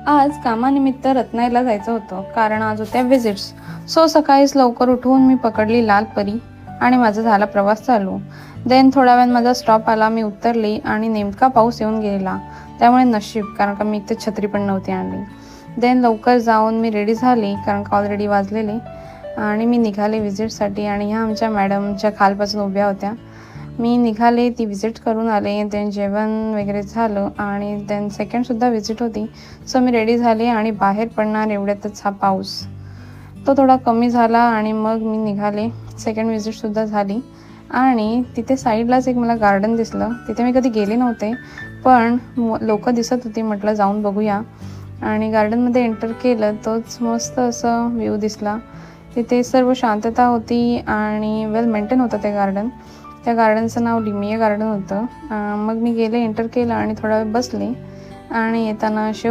आज कामानिमित्त रत्नागिरीला जायचं होतं, कारण आज होत्या विजिट्स. सकाळीच लवकर उठवून मी पकडली लाल परी आणि माझा झाला प्रवास चालू. देन थोड्या वेळात माझा स्टॉप आला, मी उतरली आणि नेमका पाऊस येऊन गेला. त्यामुळे नशीब, कारण का मी इथे छत्री पण नव्हती आणली. देन लवकर जाऊन मी रेडी झाली, कारण का ऑलरेडी वाजलेले, आणि मी निघाले विजिटसाठी. आणि ह्या आमच्या मॅडमच्या खालपासून उभ्या होत्या. मी निघाले, ती विजिट करून आले. देन जेवण वगैरे झालं आणि देन सेकंडसुद्धा विजिट होती. सो मी रेडी झाले आणि बाहेर पडणार एवढ्यातच हा पाऊस तो थोडा कमी झाला आणि मग मी निघाले. सेकंड विजिटसुद्धा झाली आणि तिथे साईडलाच एक मला गार्डन दिसलं. तिथे मी कधी गेले नव्हते, पण लोक दिसत होती. म्हटलं जाऊन बघूया. आणि गार्डनमध्ये एंटर केलं, तोच मस्त असं व्ह्यू दिसला. तिथे सर्व शांतता होती आणि वेल मेंटेन होतं ते गार्डन. त्या गार्डनचं नाव लिमिया गार्डन होतं. मग मी गेले, एंटर केलं आणि थोडा वेळ बसले आणि येताना